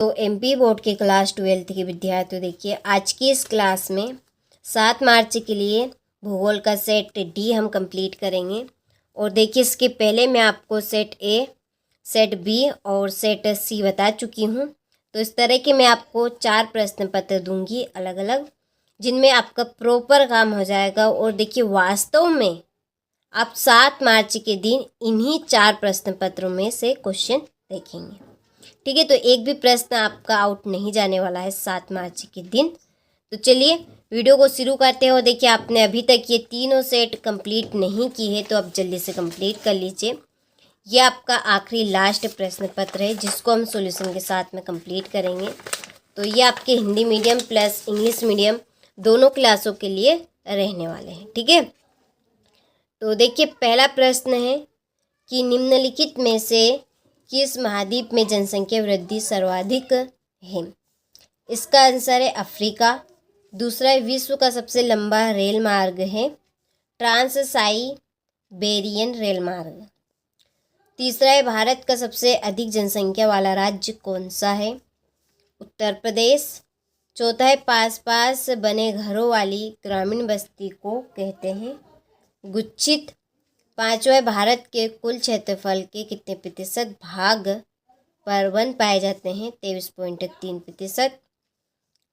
तो MP board के class 12 के विद्यार्थियों, देखिए आज की इस क्लास में 7 मार्च के लिए भूगोल का सेट डी हम कंप्लीट करेंगे। और देखिए इसके पहले मैं आपको सेट ए, सेट बी और सेट सी बता चुकी हूँ। तो इस तरह के मैं आपको 4 प्रश्न पत्र दूंगी अलग अलग, जिनमें आपका प्रॉपर काम हो जाएगा। और देखिए वास्तव में आप 7 मार्च के दिन इन्हीं 4 प्रश्न पत्रों में से क्वेश्चन देखेंगे। ठीक है, तो एक भी प्रश्न आपका आउट नहीं जाने वाला है 7 मार्च के दिन। तो चलिए वीडियो को शुरू करते हो। देखिए आपने अभी तक ये तीनों सेट कंप्लीट नहीं की है, तो अब जल्दी से कंप्लीट कर लीजिए। ये आपका आखिरी लास्ट प्रश्न पत्र है, जिसको हम सॉल्यूशन के साथ में कंप्लीट करेंगे। तो ये आपके Hindi medium plus English medium दोनों क्लासों के लिए रहने वाले हैं। ठीक है, तो देखिए पहला प्रश्न है कि निम्नलिखित में से किस महाद्वीप में जनसंख्या वृद्धि सर्वाधिक है? इसका आंसर है अफ्रीका। दूसरा है विश्व का सबसे लंबा रेल मार्ग है ट्रांस साइबेरियन रेल मार्ग। तीसरा है भारत का सबसे अधिक जनसंख्या वाला राज्य कौन सा है? उत्तर प्रदेश। चौथा है पास पास बने घरों वाली ग्रामीण बस्ती को कहते हैं गुच्छित। पांचवा है भारत के कुल क्षेत्रफल के कितने प्रतिशत भाग पर वन पाए जाते हैं? 23.3%।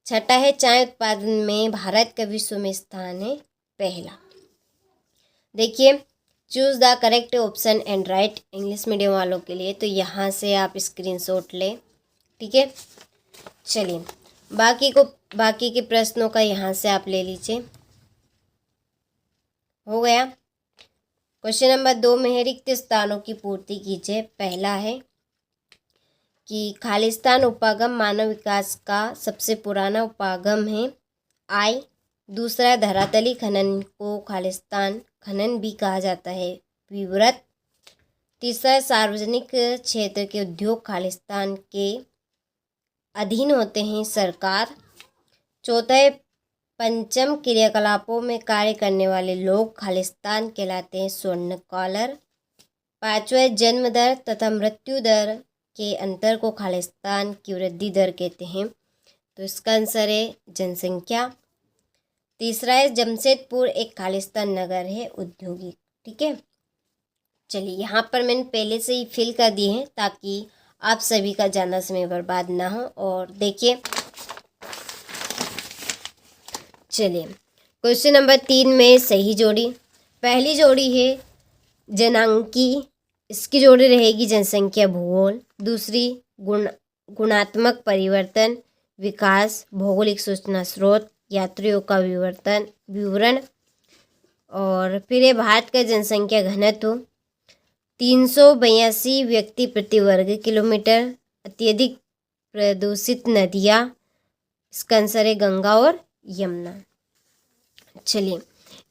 छठा है चाय उत्पादन में भारत का विश्व में स्थान है पहला। देखिए choose the correct option and right English medium वालों के लिए, तो यहाँ से आप स्क्रीनशॉट लें। ठीक है, चलिए बाकी के प्रश्नों का यहाँ से आप ले लीजिए। हो गया। क्वेश्चन नंबर 2 में रिक्त स्थानों की पूर्ति कीजिए। पहला है कि खालिस्तान उपागम मानव विकास का सबसे पुराना उपागम है आई। दूसरा धरातली खनन को खालिस्तान खनन भी कहा जाता है विवृत। तीसरा सार्वजनिक क्षेत्र के उद्योग खालिस्तान के अधीन होते हैं सरकार। चौथा है पंचम क्रियाकलापों में कार्य करने वाले लोग खालिस्तान कहलाते हैं स्वर्ण कॉलर। पांचवा है जन्म दर तथा मृत्यु दर के अंतर को खालिस्तान की वृद्धि दर कहते हैं, तो इसका आंसर है जनसंख्या। तीसरा है जमशेदपुर एक खालिस्तान नगर है औद्योगिक। ठीक है, चलिए यहाँ पर मैंने पहले से ही फिल कर दिए हैं ताकि आप सभी का ज़्यादा समय बर्बाद ना हो। और देखिए चलिए क्वेश्चन नंबर 3 में सही जोड़ी। पहली जोड़ी है जनांकी, इसकी जोड़ी रहेगी जनसंख्या भूगोल। दूसरी गुणात्मक परिवर्तन विकास भौगोलिक सूचना स्रोत यात्रियों का विवरण। और फिर है भारत का जनसंख्या घनत्व 382 व्यक्ति प्रति वर्ग किलोमीटर। अत्यधिक प्रदूषित नदियाँ, इसका आंसर है गंगा और यमुना। चलिए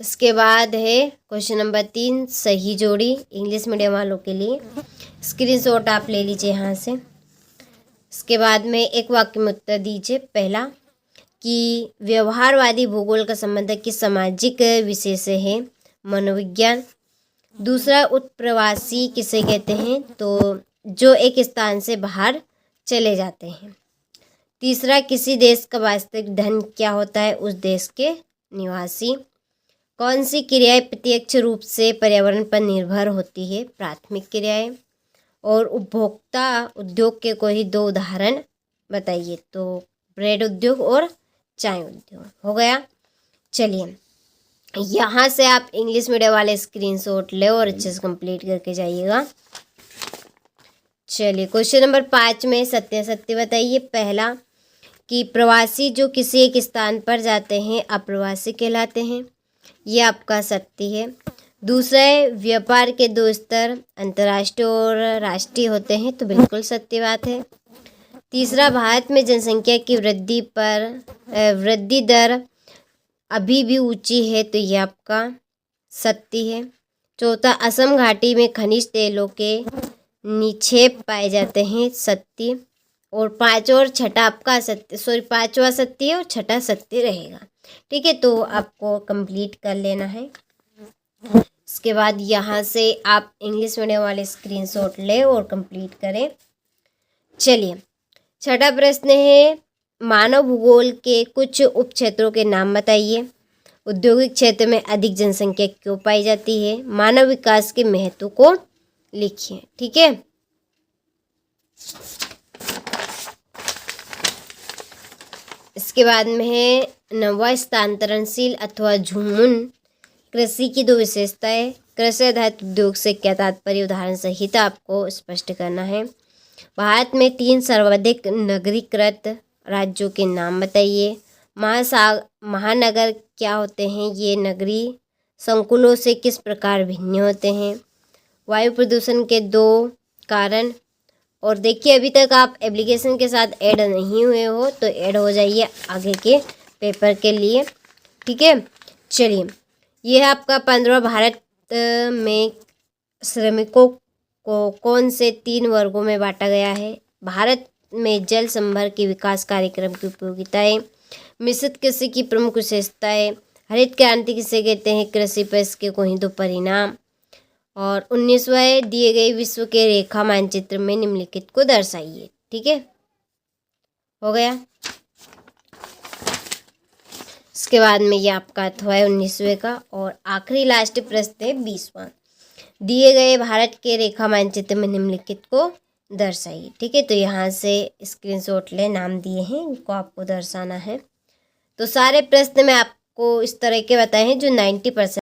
इसके बाद है क्वेश्चन नंबर 3 सही जोड़ी इंग्लिश मीडियम वालों के लिए। स्क्रीनशॉट आप ले लीजिए यहाँ से। इसके बाद में एक वाक्य में उत्तर दीजिए। पहला कि व्यवहारवादी भूगोल का संबंध किस सामाजिक विषय से है? मनोविज्ञान। दूसरा उत्प्रवासी किसे कहते हैं? तो जो एक स्थान से बाहर चले जाते हैं। तीसरा किसी देश का वास्तविक धन क्या होता है? उस देश के निवासी। कौन सी क्रियाएं प्रत्यक्ष रूप से पर्यावरण पर निर्भर होती है? प्राथमिक क्रियाएं। और उपभोक्ता उद्योग के कोई 2 उदाहरण बताइए। तो ब्रेड उद्योग और चाय उद्योग। हो गया। चलिए यहाँ से आप इंग्लिश मीडियम वाले स्क्रीनशॉट ले और अच्छे से कंप्लीट करके जाइएगा। चलिए क्वेश्चन नंबर 5 में सत्य बताइए। पहला कि प्रवासी जो किसी एक स्थान पर जाते हैं अप्रवासी कहलाते हैं, ये आपका सत्य है। दूसरा है व्यापार के 2 स्तर अंतर्राष्ट्रीय और राष्ट्रीय होते हैं, तो बिल्कुल सत्य बात है। तीसरा भारत में जनसंख्या की वृद्धि दर अभी भी ऊंची है, तो ये आपका सत्य है। चौथा असम घाटी में खनिज तेलों के निक्षेप पाए जाते हैं, सत्य। और पांचवा और छठा आपका सत्य, पांचवा सत्य और छठा सत्य रहेगा। ठीक है, तो आपको कंप्लीट कर लेना है। इसके बाद यहाँ से आप इंग्लिश मीडियम वाले स्क्रीनशॉट ले और कंप्लीट करें। चलिए छठा प्रश्न है मानव भूगोल के कुछ उप क्षेत्रों के नाम बताइए। औद्योगिक क्षेत्र में अधिक जनसंख्या क्यों पाई जाती है। मानव विकास के महत्व को लिखिए। ठीक है, इसके बाद में है नवा स्थानांतरणशील अथवा झूमन कृषि की दो विशेषताएं। कृषि आधारित उद्योग से क्या तात्पर्य, उदाहरण सहित आपको स्पष्ट करना है। भारत में 3 सर्वाधिक नगरीकृत राज्यों के नाम बताइए। महानगर क्या होते हैं, ये नगरीय संकुलों से किस प्रकार भिन्न होते हैं। वायु प्रदूषण के 2 कारण। और देखिए अभी तक आप एप्लीकेशन के साथ ऐड नहीं हुए हो तो ऐड हो जाइए आगे के पेपर के लिए। ठीक है, चलिए ये है आपका 15 भारत में श्रमिकों को कौन से 3 वर्गों में बांटा गया है। भारत में जल संभर के विकास कार्यक्रम की उपयोगिताएं। मिश्रित कृषि की प्रमुख विशेषताएं। हरित क्रांति किसे कहते हैं, कृषि पर इसके कोई 2 परिणाम। और 19वां दिए गए विश्व के रेखा मानचित्र में निम्नलिखित को दर्शाइए। ठीक है, हो गया। इसके बाद में ये आपका अथवा है 19वें का। और आखिरी लास्ट प्रश्न है 20वां। दिए गए भारत के रेखा मानचित्र में निम्नलिखित को दर्शाइए। ठीक है, तो यहाँ से स्क्रीनशॉट ले, नाम दिए हैं इनको आपको दर्शाना है। तो सारे प्रश्न मैं आपको इस तरह के बताए हैं जो 90%